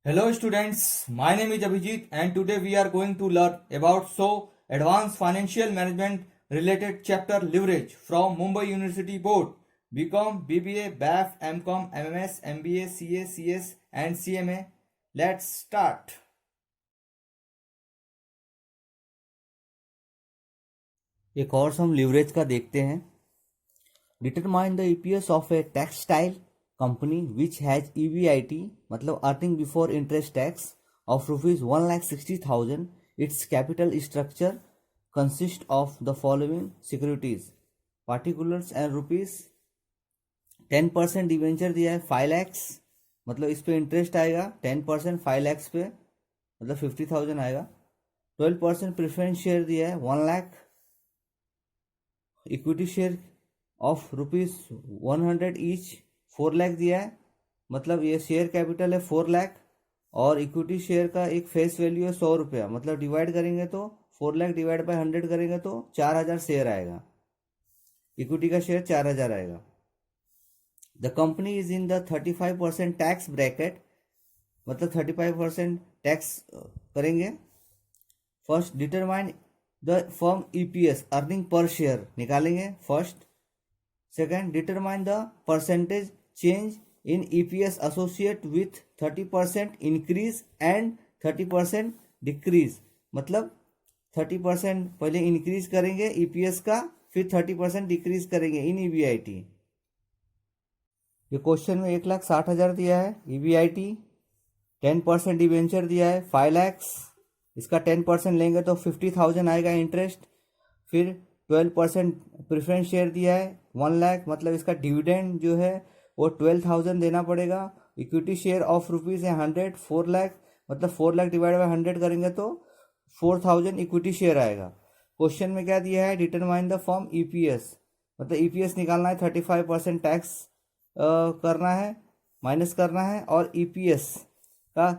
Hello students, my name is Abhijit and today we are going to learn about advanced financial management related chapter leverage from Mumbai University Board, BCom, BBA, BAF, MCom, MMS, MBA, CA, CS and CMA. Let's start. एक और हम leverage का देखते हैं. Determine the EPS of a textile company which has EBIT मतलब earning before interest tax of ₹1,60,000. Its capital structure consist of the following securities. Particulars and ₹10% debenture दिया है 5 लाख, मतलब इस पे इंटरेस्ट आएगा 10% 5 लाख पे, मतलब 50,000 आएगा. 12% प्रेफरेंस शेयर दिया है 1 lakh. Equity share of ₹100 each 4 lakh दिया है, मतलब ये शेयर कैपिटल है 4 लाख और इक्विटी शेयर का एक फेस वैल्यू है ₹100, मतलब डिवाइड करेंगे तो 4 लाख डिवाइड बाय 100 करेंगे तो 4,000 शेयर आएगा. इक्विटी का शेयर 4,000 आएगा. The company is in the 35% tax bracket, मतलब 35% टैक्स करेंगे. First determine the firm EPS earning per share निकालेंगे first. Second determine the percentage change in EPS associate with 30% increase and 30% decrease, मतलब 30% पहले increase करेंगे EPS का, फिर 30% decrease करेंगे in EBIT. ये क्वेश्चन में 1,60,000 दिया है ईबीआईटी. 10% डिवेंचर दिया है 5 लाख, इसका 10% लेंगे तो 50,000 आएगा इंटरेस्ट. फिर 12% प्रेफरेंस शेयर दिया है 1 लाख, मतलब इसका डिविडेंड जो है वो 12,000 देना पड़ेगा. इक्विटी शेयर ऑफ ₹100 4 लाख, मतलब 4 लाख डिवाइड बाय 100 करेंगे तो 4,000 इक्विटी शेयर आएगा. क्वेश्चन में क्या दिया है, डिटरमाइन द फॉर्म ईपीएस, मतलब ईपीएस निकालना है 35% टैक्स करना है, माइनस करना है, और ईपीएस का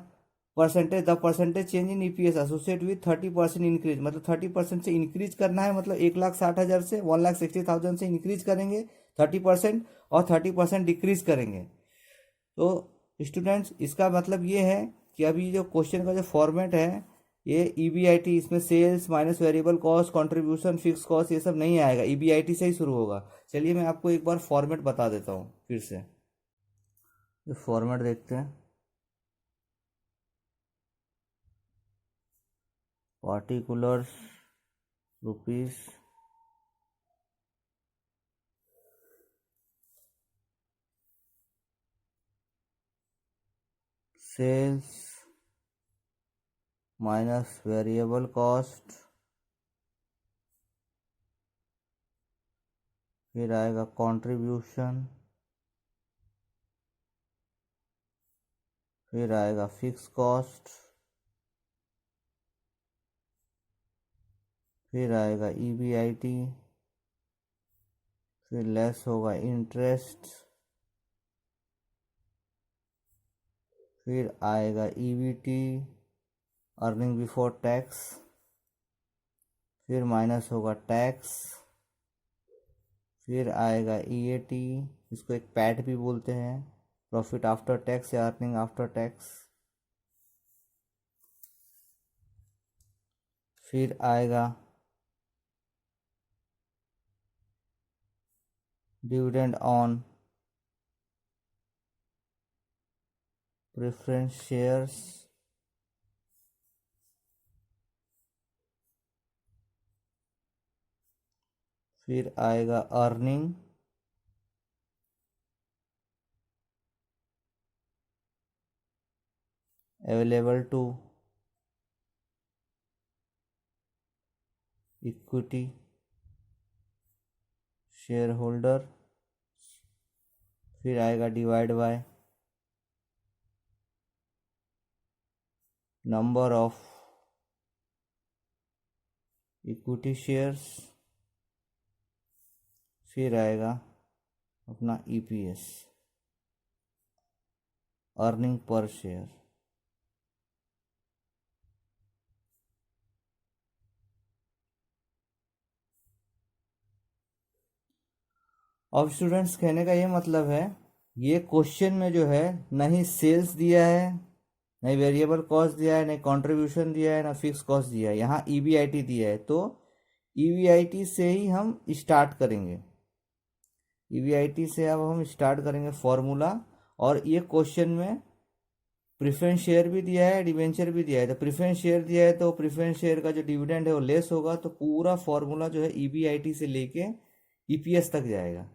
percentage the percentage change in EPS associate with 30% increase, मतलब 30% से इंक्रीज करना है, मतलब 1,60,000 से 1,60,000 से इंक्रीज करेंगे 30% और 30% डिक्रीज करेंगे. तो स्टूडेंट्स इसका मतलब ये है कि अभी जो क्वेश्चन का जो फॉर्मेट है ये ईबीआईटी, इसमें sales minus variable cost contribution fix cost ये सब नहीं आएगा, ईबीआईटी से ही शुरू होगा. चलिए मैं आपको एक बार फॉर्मेट बता देता हूँ फिर से. फॉर्मेट देखते हैं. Particulars rupees sales minus variable cost, फिर आएगा कंट्रीब्यूशन, फिर आएगा फिक्स कॉस्ट, फिर आएगा ईबीआईटी, फिर लेस होगा इंटरेस्ट, फिर आएगा ईबीटी अर्निंग बिफोर टैक्स, फिर माइनस होगा टैक्स, फिर आएगा ईएटी, इसको एक पैट भी बोलते हैं, प्रॉफिट आफ्टर टैक्स या अर्निंग आफ्टर टैक्स. फिर आएगा डिविडेंड ऑन प्रेफरेंस शेयर्स, फिर आएगा earning, available to equity share holder, फिर आएगा divide by number of equity shares, फिर आएगा अपना ईपीएस अर्निंग पर शेयर. अब स्टूडेंट्स कहने का ये मतलब है, ये क्वेश्चन में जो है नहीं सेल्स दिया है नहीं वेरिएबल कॉस्ट दिया है, नहीं कंट्रीब्यूशन दिया है, ना फिक्स कॉस्ट दिया है, यहाँ ईबीआईटी दिया है। तो ईबीआईटी से ही हम स्टार्ट करेंगे, ईबीआईटी से अब हम स्टार्ट करेंगे फॉर्मूला। और ये क्वेश्चन में प्रेफरेंस शेयर भी दिया है, डिवेंचर भी दिया है। तो प्रेफरेंस शेयर दिया है तो प्रेफरेंस शेयर का जो डिविडेंड है वो लेस होगा, तो पूरा फॉर्मूला जो है ईबीआईटी से लेके ईपीएस तक जाएगा।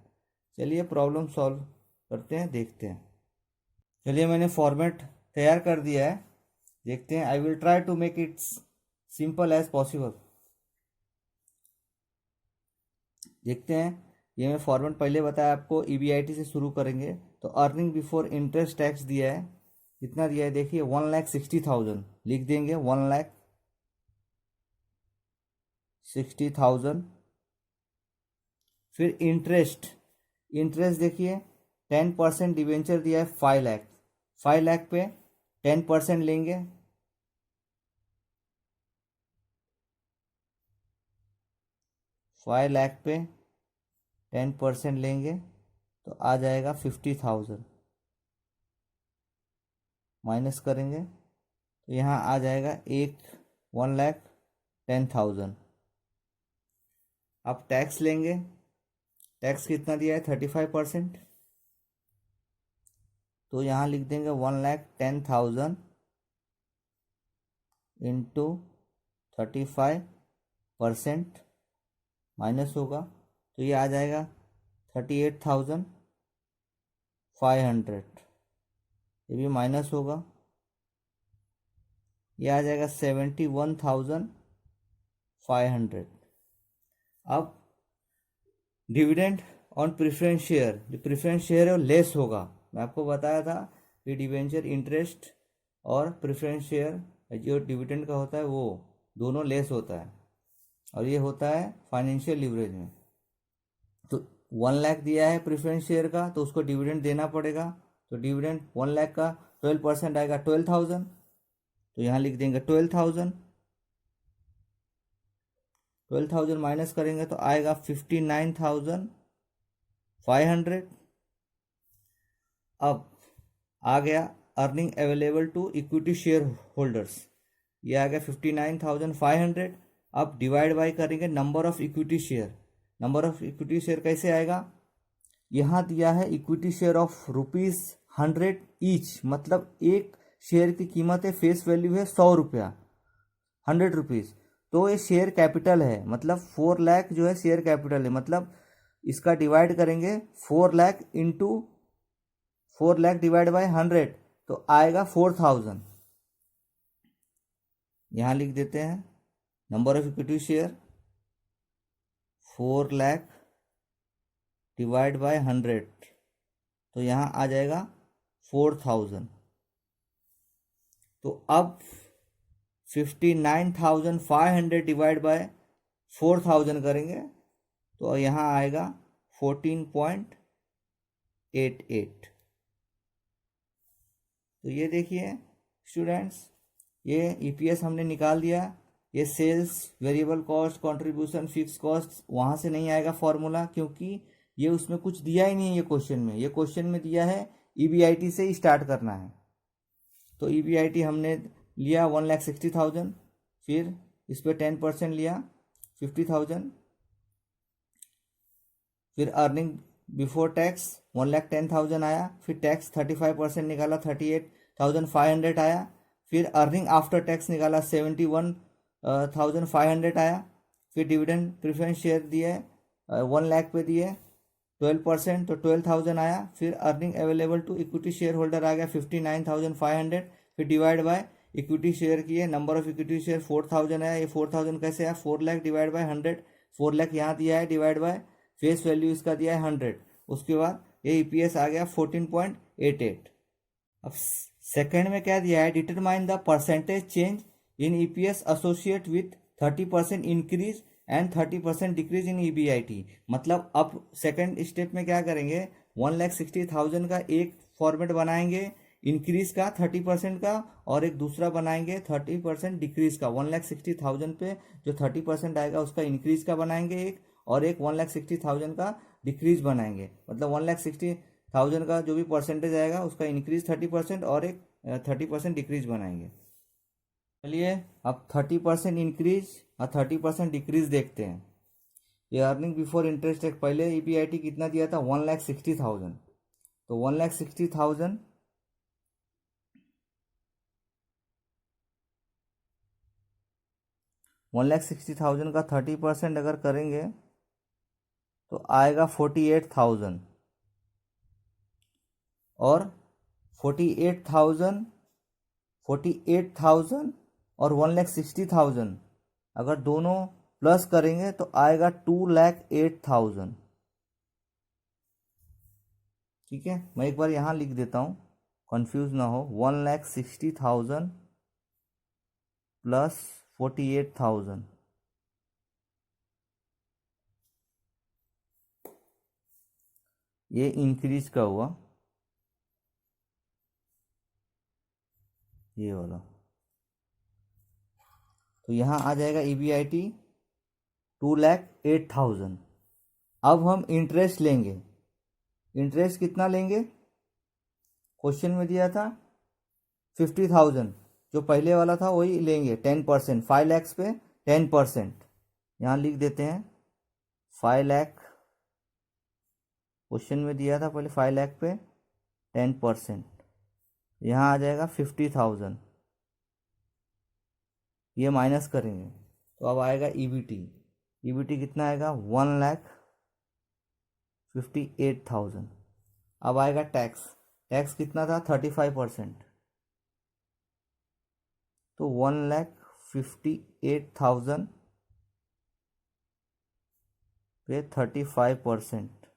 चलिए प्रॉब्लम सॉल्व करते हैं, देखते हैं। चलिए मैंने फॉर्मेट तैयार कर दिया है, देखते हैं। I will try to make it simple as possible. देखते हैं। ये मैं फॉर्मेट पहले बताया आपको, ईबीआईटी से शुरू करेंगे। तो अर्निंग बिफोर इंटरेस्ट टैक्स दिया है, कितना दिया है देखिए 1,60,000 लिख देंगे, 1,60,000। फिर इंटरेस्ट, इंटरेस्ट देखिए 10% डिवेंचर दिया है 5 लाख, 5 लाख पे 10% लेंगे, 5 लाख पे 10% लेंगे तो आ जाएगा 50,000। माइनस करेंगे तो यहाँ आ जाएगा 1,10,000। अब टैक्स लेंगे, टैक्स कितना दिया है 35%। तो यहाँ लिख देंगे 1,10,000 इंटू 35%, माइनस होगा तो ये आ जाएगा 38,500। ये भी माइनस होगा, ये आ जाएगा 71,500। अब डिविडेंड ऑन प्रेफरेंस शेयर, जो प्रेफरेंस शेयर है वो लेस होगा। मैं आपको बताया था कि डिवेंचर इंटरेस्ट और प्रेफरेंस शेयर जो डिविडेंड का होता है वो दोनों लेस होता है, और ये होता है फाइनेंशियल लीवरेज में। तो 1 लाख दिया है प्रेफरेंस शेयर का, तो उसको डिविडेंड देना पड़ेगा। तो डिविडेंड 1 लाख का 12% आएगा 12,000। तो यहाँ लिख देंगे 12,000, 12,000 माइनस करेंगे तो आएगा 59,500। अब आ गया earning available to equity share holders, ये आ गया 59,500। अब डिवाइड बाय करेंगे number of equity share. Number of equity share कैसे आएगा, यहाँ दिया है इक्विटी शेयर ऑफ ₹100 ईच, मतलब एक शेयर की कीमत है, फेस वैल्यू है 100 रुपया, 100 रुपीज़। तो ये शेयर कैपिटल है, मतलब 4 लाख जो है शेयर कैपिटल है, मतलब इसका डिवाइड करेंगे 4 lakh into 4 lakh divide by 100 तो आएगा 4,000। यहाँ लिख देते हैं number of equity share 4 lakh divide by 100, तो यहाँ आ जाएगा 4,000। तो अब 59,500 डिवाइड बाय 4,000 करेंगे तो यहाँ आएगा 14.88। तो ये देखिए स्टूडेंट्स, ये ईपीएस हमने निकाल दिया। ये sales, variable cost, contribution, fix cost वहाँ से नहीं आएगा फॉर्मूला, क्योंकि ये उसमें कुछ दिया ही नहीं है। ये क्वेश्चन में, ये क्वेश्चन में दिया है ईबीआईटी से ही स्टार्ट करना है। तो ईबीआईटी हमने लिया 1,60,000, फिर इस पर 10% लिया 50,000, फिर अर्निंग बिफोर टैक्स 1,10,000 आया, फिर टैक्स 35% निकाला 38,500 आया, फिर अर्निंग आफ्टर टैक्स निकाला 71,500 आया, फिर डिविडेंड प्रेफरेंस शेयर दिए 1 लाख पे दिए 12%, तो 12,000 आया, फिर earning available to equity share holder आ गया 59,500, फिर डिवाइड बाय इक्विटी शेयर किए, नंबर ऑफ इक्विटी शेयर 4,000 आया। ये 4,000 कैसे आया, 4 लाख डिवाइड बाय 100, 4 लाख यहाँ दिया है डिवाइड बाय फेस वैल्यू इसका दिया है 100। उसके बाद ये ईपीएस आ गया 14.88। अब सेकंड में क्या दिया है, determine the percentage change in EPS associate with 30% increase and 30% decrease in EBIT. मतलब अब सेकंड स्टेप में क्या करेंगे, 1,60,000 का एक फॉर्मेट बनाएंगे इंक्रीज का 30% का, और एक दूसरा बनाएंगे 30% डिक्रीज का। 1,60,000 पे जो 30% आएगा उसका इंक्रीज का बनाएंगे एक, और एक 1,60,000 का डिक्रीज बनाएंगे। मतलब 1,60,000 का जो भी परसेंटेज आएगा उसका इंक्रीज 30% और एक 30% डिक्रीज बनाएंगे। चलिए अब 30% इंक्रीज और 30% डिक्रीज देखते हैं। ये अर्निंग बिफोर इंटरेस्ट टैक्स, पहले ईपीआईटी कितना दिया था, 1,60,000। तो 1,60,000 1,60,000 का 30% अगर करेंगे तो आएगा 48,000। और 48,000 और 1,60,000 अगर दोनों प्लस करेंगे तो आएगा 2,08,000। ठीक है, मैं एक बार यहाँ लिख देता हूँ, कंफ्यूज ना हो। 1,60,000 प्लस 48,000, ये इंक्रीज का हुआ, ये वाला। तो यहाँ आ जाएगा ईबीआईटी 2,08,000। अब हम इंटरेस्ट लेंगे। इंटरेस्ट कितना लेंगे, क्वेश्चन में दिया था 50,000, जो पहले वाला था वही लेंगे। 10%, 5 लाख पे 10%। यहाँ लिख देते हैं 5 लाख, क्वेश्चन में दिया था पहले 5 लाख पे 10%। यहाँ आ जाएगा 50,000, ये माइनस करेंगे तो अब आएगा ईबीटी। ईबीटी कितना आएगा, 1,58,000। अब आएगा टैक्स। टैक्स कितना था, 35%। तो 1,58,000 पे 35%,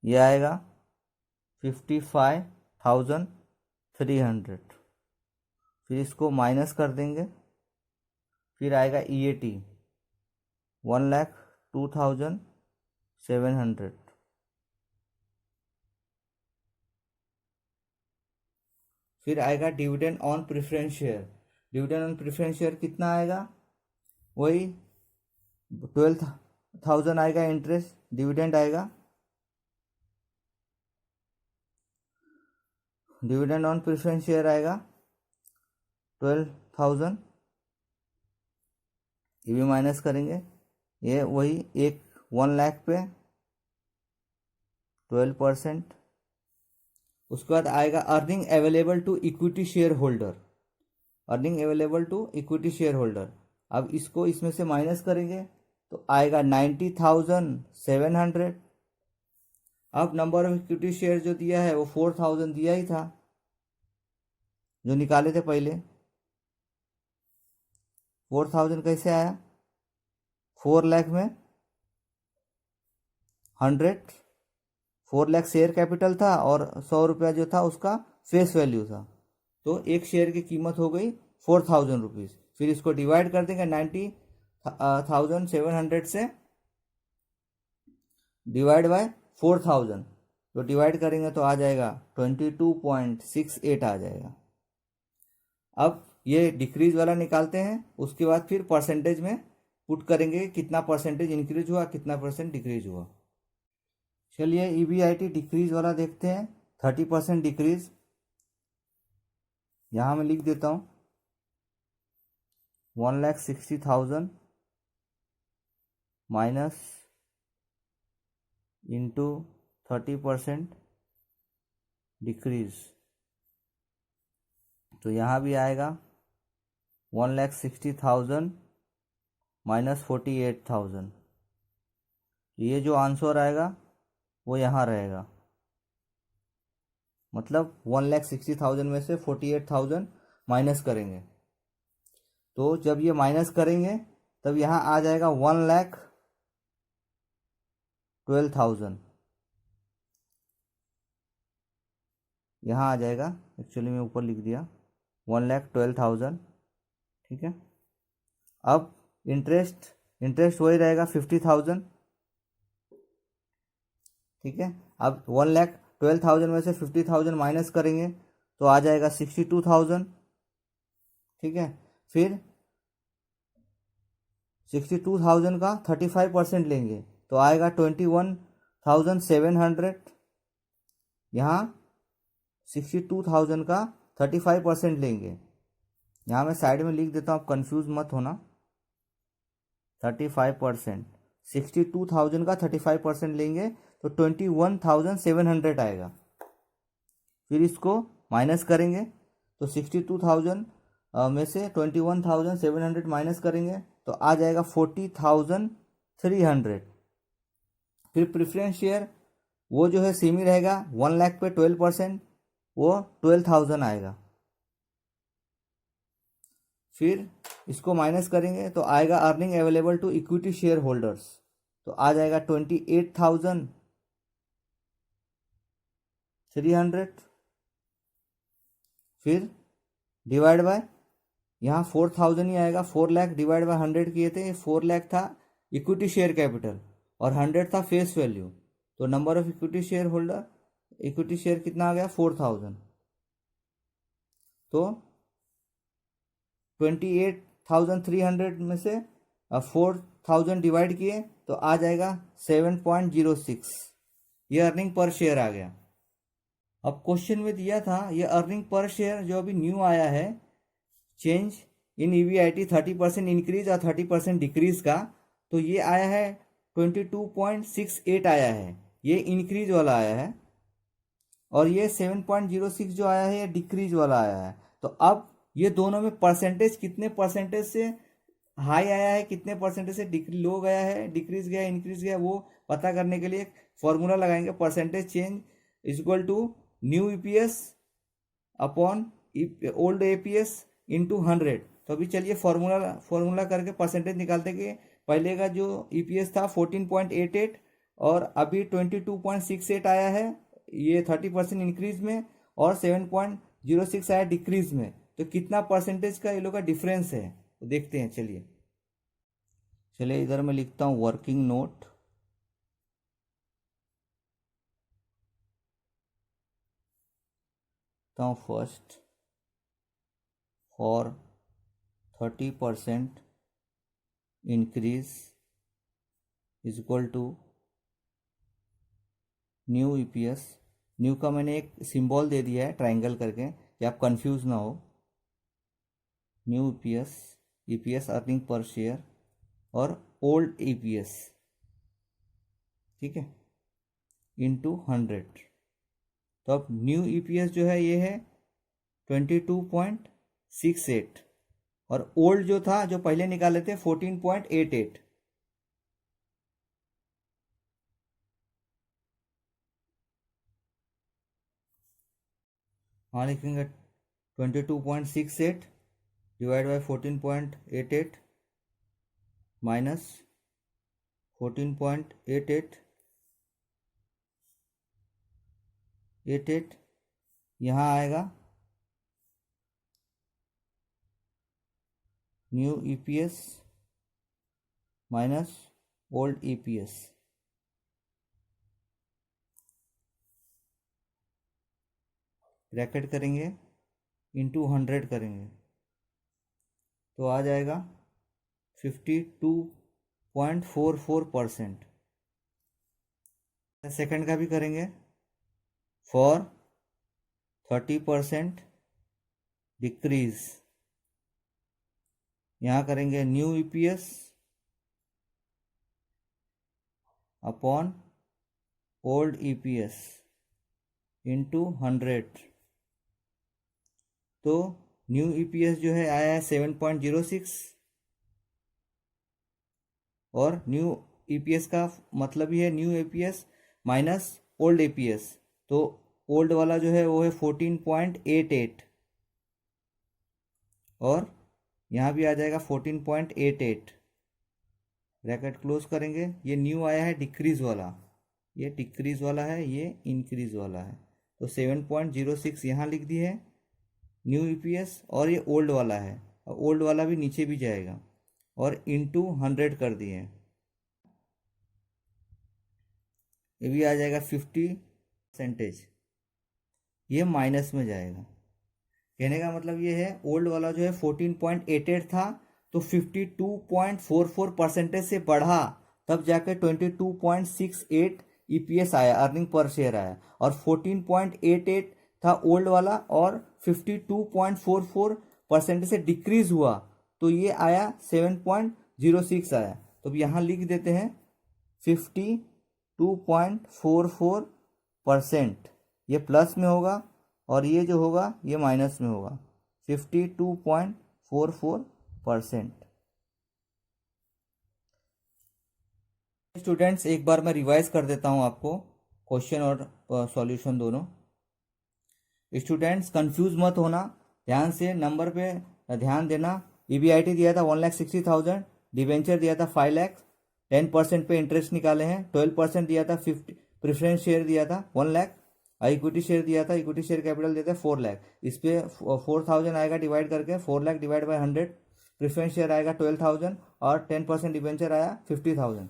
ये आएगा 55,300। फिर इसको माइनस कर देंगे, फिर आएगा ईएटी 1,02,700। फिर आएगा dividend on preference share. Dividend on preference share कितना आएगा, वही 12,000 आएगा। इंटरेस्ट डिविडेंड आएगा, डिविडेंड ऑन प्रेफरेंस शेयर आएगा 12,000। ये भी माइनस करेंगे, ये वही 1 लाख पे 12%। उसके बाद आएगा earning available to equity share holder. Earning available to equity share holder, अब इसको इसमें से माइनस करेंगे तो आएगा 90,700। अब नंबर ऑफ इक्विटी शेयर जो दिया है वो 4,000 दिया ही था, जो निकाले थे पहले। 4,000 कैसे आया, 4 लाख में 100, 4 लाख शेयर कैपिटल था और 100 रुपया जो था उसका फेस वैल्यू था। तो एक शेयर की कीमत हो गई 4,000 रुपीज़। फिर इसको डिवाइड कर देंगे 90,700 से, डिवाइड बाय 4,000। तो डिवाइड करेंगे तो आ जाएगा 22.68 आ जाएगा। अब ये डिक्रीज वाला निकालते हैं, उसके बाद फिर परसेंटेज में पुट करेंगे कितना परसेंटेज इंक्रीज हुआ, कितना परसेंट डिक्रीज हुआ। चलिए ईबीआईटी डिक्रीज वाला देखते हैं। 30% डिक्रीज, यहाँ मैं लिख देता हूँ 1,60,000 माइनस इंटू 30% डिक्रीज, तो यहाँ भी आएगा 1,60,000 माइनस 48,000। ये जो आंसर आएगा वो यहाँ रहेगा, मतलब 1,60,000 में से 48,000 माइनस करेंगे। तो जब ये माइनस करेंगे तब यहाँ आ जाएगा 1,12,000, यहाँ आ जाएगा। एक्चुअली मैं ऊपर लिख दिया 1,12,000। ठीक है, अब इंटरेस्ट वही रहेगा 50,000। ठीक है, अब 1,12,000 में से 50,000 माइनस करेंगे तो आ जाएगा 62,000। ठीक है, फिर 62,000 का 35% लेंगे तो आएगा 21,700। यहाँ 62,000 का 35% लेंगे। यहाँ मैं साइड में लिख देता हूँ, आप कंफ्यूज मत होना। 35%, 62,000 का 35% लेंगे तो 21,700 आएगा। फिर इसको माइनस करेंगे तो 62,000 में से 21,700 माइनस करेंगे तो आ जाएगा 40,300। फिर प्रेफरेंस शेयर वो जो है सेम ही रहेगा, 1 लाख पे 12%, वो 12,000 आएगा। फिर इसको माइनस करेंगे तो आएगा earning available to equity share holders, तो आ जाएगा 28,300। फिर डिवाइड बाय, यहाँ 4,000 ही आएगा, 4 लाख डिवाइड बाय 100 किए थे, 4 लाख था इक्विटी शेयर कैपिटल और 100 था फेस वैल्यू, तो number of equity share holder, equity share कितना आ गया 4,000। तो 28,300 में से 4,000 डिवाइड किए तो आ जाएगा 7.06, ये अर्निंग पर शेयर आ गया। अब क्वेश्चन में दिया था ये अर्निंग पर शेयर जो अभी न्यू आया है, चेंज इन EBIT 30% इंक्रीज और 30% डिक्रीज का, तो ये आया है 22.68 आया है, ये इंक्रीज वाला आया है, और ये 7.06 जो आया है ये डिक्रीज वाला आया है। तो अब ये दोनों में परसेंटेज कितने परसेंटेज से हाई आया है, कितने परसेंटेज से लो गया है, डिक्रीज गया, इंक्रीज गया, वो पता करने के लिए एक फॉर्मूला लगाएंगे, percentage change is equal to new EPS upon old APS into 100। तो अभी चलिए फॉर्मूला करके परसेंटेज निकालते कि पहले का जो EPS था 14.88 और अभी 22.68 आया है, ये 30% इंक्रीज में, और 7.06 आया डिक्रीज में, तो कितना परसेंटेज का ये लोग का डिफरेंस है तो देखते हैं। चलिए इधर मैं लिखता हूँ working note. First for 30% increase is equal to new EPS, new का मैंने एक सिंबल दे दिया है ट्रायंगल करके कि आप कंफ्यूज ना हो, new EPS earning per share और ओल्ड EPS, ठीक है, इंटू 100। तो अब न्यू EPS जो है ये है 22.68 और ओल्ड जो था जो पहले निकाले थे 14.88। हाँ लिखेंगे 22.68 डिवाइड बाय 14.88 माइनस 14.88 यहाँ आएगा new EPS minus old EPS। Bracket करेंगे इंटू 100 करेंगे तो आ जाएगा 52.44%। सेकंड का भी करेंगे, फॉर 30% डिक्रीज, यहाँ करेंगे new EPS upon old EPS into 100। तो न्यू EPS जो है आया है 7.06 और न्यू EPS का मतलब ही है new EPS minus old EPS, तो ओल्ड वाला जो है वो है 14.88 और यहाँ भी आ जाएगा 14.88। ब्रैकेट क्लोज करेंगे, ये न्यू आया है डिक्रीज वाला, ये डिक्रीज वाला है, ये इंक्रीज वाला है, तो 7.06 यहाँ लिख दी है न्यू EPS, और ये ओल्ड वाला है, और ओल्ड वाला भी नीचे भी जाएगा, और इंटू 100 कर दिए, ये भी आ जाएगा 50%, ये माइनस में जाएगा। कहने का मतलब ये है ओल्ड वाला जो है 14.88 था तो 52.44% से बढ़ा, तब जाकर 22.68 EPS आया, अर्निंग पर शेयर आया, और 14.88 था ओल्ड वाला और 52.44% से डिक्रीज हुआ तो ये आया 7.06 आया। तो अब यहाँ लिख देते हैं 52.44%, ये प्लस में होगा और ये जो होगा ये माइनस में होगा, 52.44%। स्टूडेंट्स एक बार मैं रिवाइज कर देता हूँ आपको क्वेश्चन और सॉल्यूशन दोनों। स्टूडेंट्स कंफ्यूज मत होना, ध्यान से नंबर पे ध्यान देना। ईबीआईटी दिया था 1,60,000, डिवेंचर दिया था 5 लाख, 10% पे इंटरेस्ट निकाले हैं, 12% दिया था, 50 प्रेफरेंस शेयर दिया था 1 लाख, इक्विटी शेयर दिया था, इक्विटी शेयर कैपिटल दिया था 4 लाख। इस पे 4,000 आएगा डिवाइड करके, 4 lakh divide by 100, preference share आएगा 12,000 और 10% डिवेंचर आया 50,000।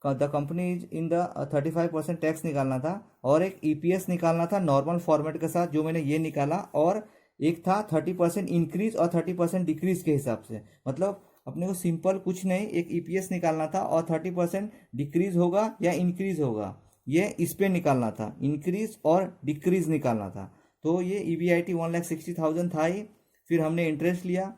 The company is in the 35% tax निकालना था और एक ईपीएस निकालना था नॉर्मल फॉर्मेट के साथ, जो मैंने ये निकाला, और एक था 30% इंक्रीज और 30% डिक्रीज के हिसाब से। मतलब अपने को सिंपल कुछ नहीं, एक ईपीएस निकालना था और 30% डिक्रीज होगा या इंक्रीज होगा, ये इस पे निकालना था, इंक्रीज और डिक्रीज निकालना था। तो ये ईबीआईटी 1,60,000 था ही। फिर हमने इंटरेस्ट लिया,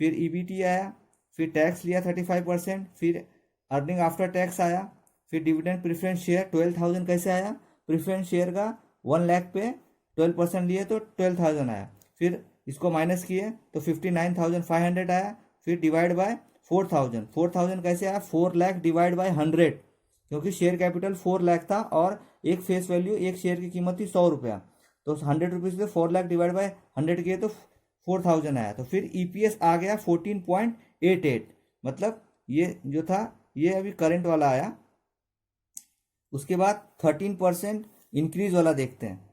फिर ईबीटी आया, फिर टैक्स लिया 35%, फिर अर्निंग आफ्टर टैक्स आया, फिर डिविडेंड प्रेफरेंस शेयर 12,000 कैसे आया, प्रेफरेंस शेयर का 1 लाख पे 12% लिए तो 12,000 आया, फिर इसको माइनस किए तो 59,500 आया, फिर डिवाइड बाय 4,000 कैसे आया, 4 लाख डिवाइड बाय 100, क्योंकि शेयर कैपिटल 4 लाख था और एक फेस वैल्यू, एक शेयर की कीमत थी 100 रुपया, तो 100 रुपीज़ से 4 लाख डिवाइड बाय 100 किए तो 4,000 आया। तो फिर ईपीएस आ गया 14.88, मतलब ये जो था ये अभी करंट वाला आया। उसके बाद 13% इंक्रीज वाला देखते हैं।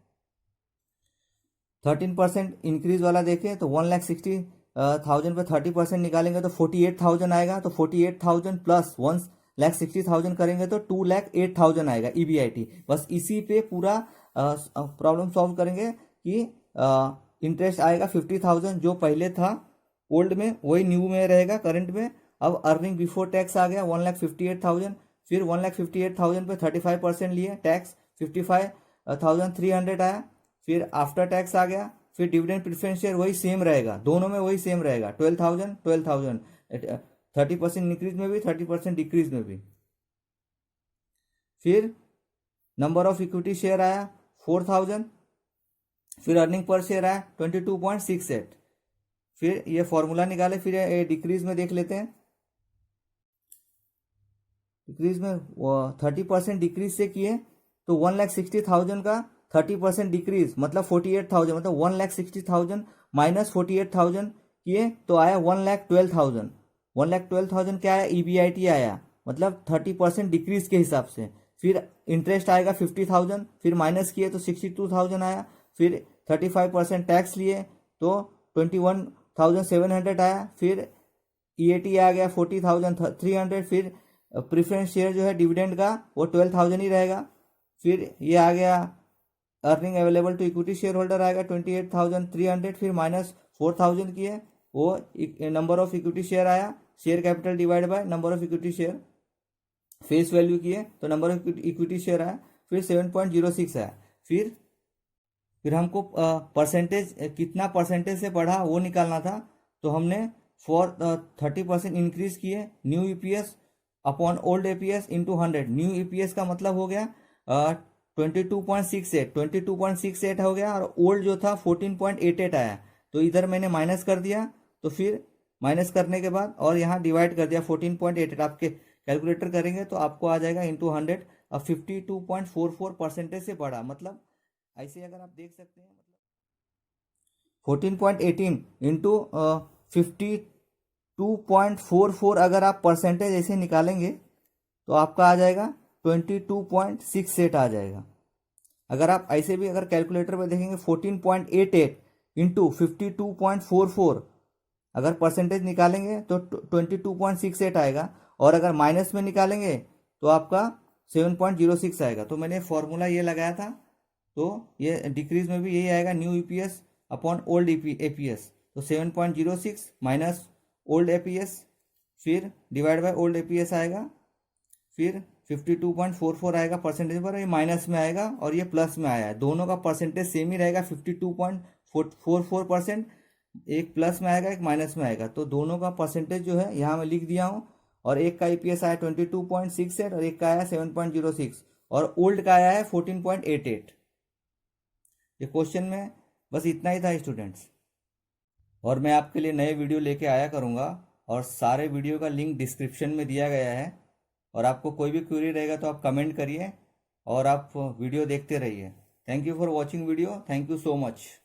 13% इंक्रीज वाला देखें तो 1,60,000 पे 30% निकालेंगे तो 48,000 आएगा, तो 48,000 प्लस 1,60,000 करेंगे तो 2,08,000 आएगा ईबीआईटी। बस इसी पे पूरा प्रॉब्लम सॉल्व करेंगे कि इंटरेस्ट आएगा 50,000, जो पहले था ओल्ड में वही न्यू में रहेगा करंट में। अब अर्निंग बिफोर टैक्स आ गया 1,58,000, फिर 1,58,000 पे 35% लिए, टैक्स 55,300 आया, फिर आफ्टर टैक्स आ गया, फिर डिविडेंड प्रेफरेंस शेयर वही सेम रहेगा, दोनों में वही सेम रहेगा, 12,000 30% इंक्रीज में भी 30% डिक्रीज में भी। फिर नंबर ऑफ इक्विटी शेयर आया 4,000, फिर अर्निंग पर शेयर आया 22.68। फिर ये फॉर्मूला निकाले, फिर ये डिक्रीज में देख लेते हैं। डिक्रीज में 30% डिक्रीज से किए तो 1,60,000 का 30% डिक्रीज मतलब 48,000, मतलब 1,60,000 माइनस 48,000 किए तो आया 1,12,000। 1,12,000 क्या आया, ईबीआईटी आया, मतलब 30% डिक्रीज के हिसाब से। फिर इंटरेस्ट आएगा 50,000, फिर माइनस किए तो 62,000 आया, फिर 35% टैक्स लिए तो 21,700 आया, फिर ईएटी आ गया 40,300, फिर प्रेफरेंस शेयर जो है डिविडेंड का वो 12,000 ही रहेगा। फिर ये आ गया earning available to equity share holder आएगा 28,300, फिर माइनस 4,000 किए वो नंबर ऑफ इक्विटी शेयर आया, share capital divide by number of equity share, face value किए तो नंबर ऑफ इक्विटी शेयर आया, फिर 7.06 आया। फिर हमको परसेंटेज कितना परसेंटेज से बढ़ा वो निकालना था, तो हमने फॉर 30% इंक्रीज किए new EPS upon old APS into 100। New EPS का मतलब हो गया 22.68 हो गया, और ओल्ड जो था 14.88 आया, तो इधर मैंने माइनस कर दिया, तो फिर माइनस करने के बाद और यहाँ डिवाइड कर दिया 14.88। आपके कैलकुलेटर करेंगे तो आपको आ जाएगा इंटू 100। अब 52.44% से बढ़ा, मतलब ऐसे अगर आप देख सकते हैं, मतलब 14.18 इंटू 52.44 अगर आप परसेंटेज ऐसे निकालेंगे तो आपका आ जाएगा 22.68 आ जाएगा। अगर आप ऐसे भी अगर कैलकुलेटर पे देखेंगे 14.88 इंटू 52.44 अगर परसेंटेज निकालेंगे तो 22.68 आएगा, और अगर माइनस में निकालेंगे तो आपका 7.06 आएगा। तो मैंने फॉर्मूला ये लगाया था, तो ये डिक्रीज में भी यही आएगा, new EPS upon old APS, तो 7.06 माइनस ओल्ड एपीएस, फिर डिवाइड बाय ओल्ड एपीएस आएगा, फिर 52.44 आएगा परसेंटेज पर, ये माइनस में आएगा और ये प्लस में आया है, दोनों का परसेंटेज सेम ही रहेगा 52.44%। एक प्लस में आएगा एक माइनस में आएगा, तो दोनों का परसेंटेज जो है यहाँ मैं लिख दिया हूँ। और एक का ईपीएस आया 22.68 और एक का आया 7.06 और ओल्ड का आया है 14.88। ये क्वेश्चन में बस इतना ही था स्टूडेंट्स। और मैं आपके लिए नए वीडियो लेके आया करूँगा और सारे वीडियो का लिंक डिस्क्रिप्शन में दिया गया है। और आपको कोई भी क्वेरी रहेगा तो आप कमेंट करिए और आप वीडियो देखते रहिए। Thank you for watching video. Thank you so much.